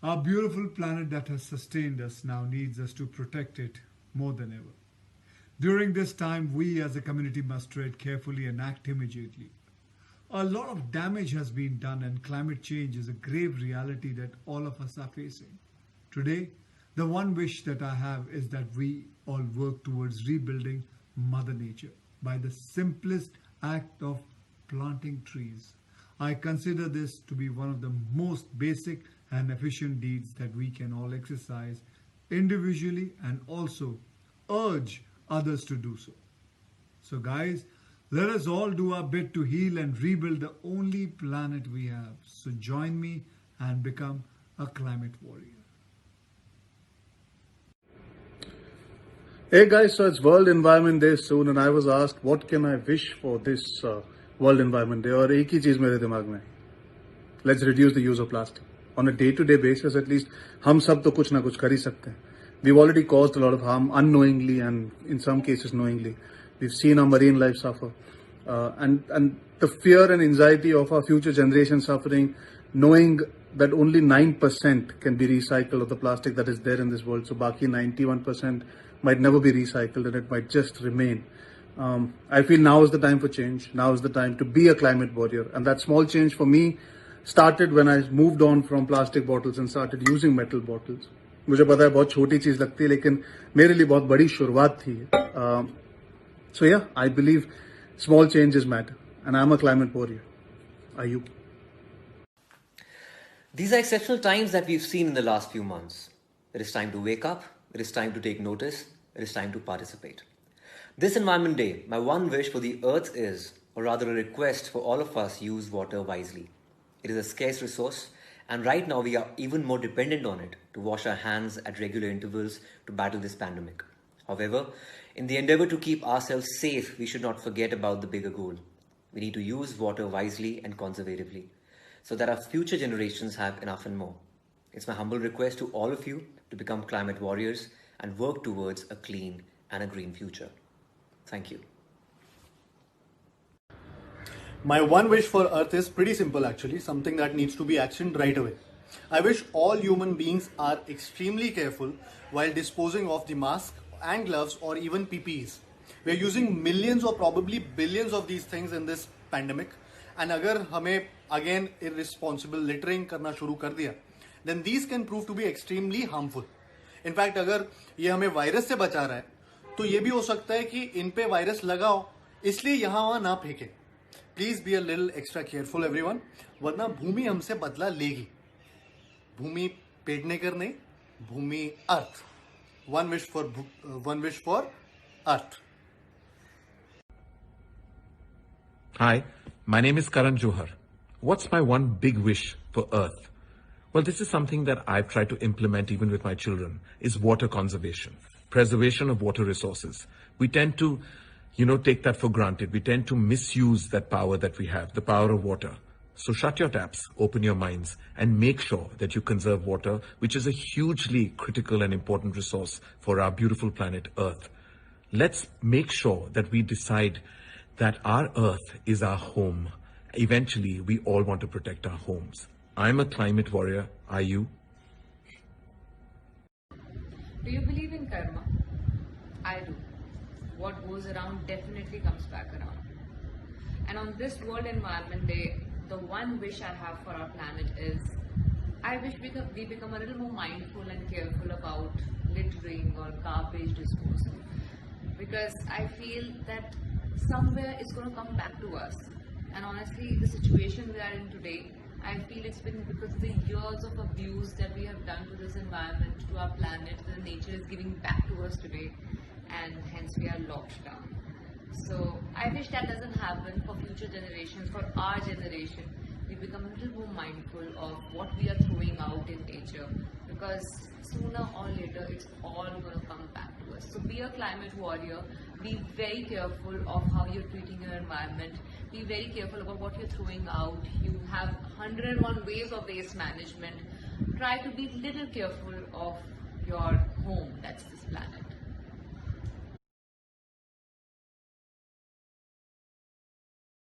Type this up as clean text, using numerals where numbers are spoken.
Our beautiful planet that has sustained us now needs us to protect it more than ever. During this time, we as a community must tread carefully and act immediately. A lot of damage has been done, and climate change is a grave reality that all of us are facing. Today, the one wish that I have is that we all work towards rebuilding Mother Nature by the simplest act of planting trees. I consider this to be one of the most basic and efficient deeds that we can all exercise individually and also urge others to do so. So, guys, let us all do our bit to heal and rebuild the only planet we have. So, join me and become a climate warrior. Hey guys, so it's World Environment Day soon and I was asked what can I wish for this World Environment Day और एक ही चीज मेरे दिमाग में let's reduce the use of plastic. On a day-to-day basis at least हम सब तो कुछ ना कुछ कर ही सकते हैं. We've already caused a lot of harm unknowingly and in some cases knowingly. We've seen our marine life suffer and the fear and anxiety of our future generations suffering knowing that only 9% can be recycled of the plastic that is there in this world. So baki 91% might never be recycled and it might just remain. I feel now is the time for change. Now is the time to be a climate warrior. And that small change for me started when I moved on from plastic bottles and started using metal bottles. मुझे पता है बहुत छोटी चीज लगती है लेकिन मेरे लिए बहुत बड़ी शुरुआत थी. So yeah, I believe small changes matter and I'm a climate warrior. Are you? These are exceptional times that we've seen in the last few months. It is time to wake up. It is time to take notice. It is time to participate. This Environment Day, my one wish for the earth is, or rather a request for all of us, use water wisely. It is a scarce resource, and right now we are even more dependent on it to wash our hands at regular intervals to battle this pandemic. However, in the endeavor to keep ourselves safe, we should not forget about the bigger goal. We need to use water wisely and conservatively so that our future generations have enough and more. It's my humble request to all of you to become climate warriors and work towards a clean and a green future. Thank you. My one wish for Earth is pretty simple actually, something that needs to be actioned right away. I wish all human beings are extremely careful while disposing of the mask and gloves or even PPEs. We are using millions or probably billions of these things in this pandemic, and अगर हमें again irresponsible littering करना शुरू कर दिया, then these can prove to be extremely harmful. In fact, अगर ये हमें virus से बचा रहा है, तो ये भी हो सकता है कि इन पे वायरस लगाओ, इसलिए यहाँ वहाँ ना फेंके. Please be a little extra careful, everyone. वरना भूमि हमसे बदला लेगी. भूमि पेड़ ने करने, भूमि अर्थ. One wish for Earth. Hi, my name is Karan Johar. What's my one big wish for Earth? Well, this is something that I've tried to implement even with my children, is water conservation, preservation of water resources. We tend to, take that for granted. We tend to misuse that power that we have, the power of water. So shut your taps, open your minds, and make sure that you conserve water, which is a hugely critical and important resource for our beautiful planet Earth. Let's make sure that we decide that our Earth is our home. Eventually, we all want to protect our homes. I'm a climate warrior. Are you? Do you believe in karma? I do. What goes around definitely comes back around. And on this World Environment Day, the one wish I have for our planet is, I wish we become a little more mindful and careful about littering or garbage disposal. Because I feel that somewhere it's going to come back to us. And honestly, the situation we are in today, I feel it's been because of the years of abuse that we have done to this environment, to our planet, the nature is giving back to us today, and hence we are locked down. So I wish that doesn't happen for future generations, for our generation. We become a little more mindful of what we are throwing out in nature, because sooner or later it's all going to come back to us. So be a climate warrior, be very careful of how you're treating your environment, be very careful about what you're throwing out. You have 101 ways of waste management. Try to be little careful of your home, that's this planet.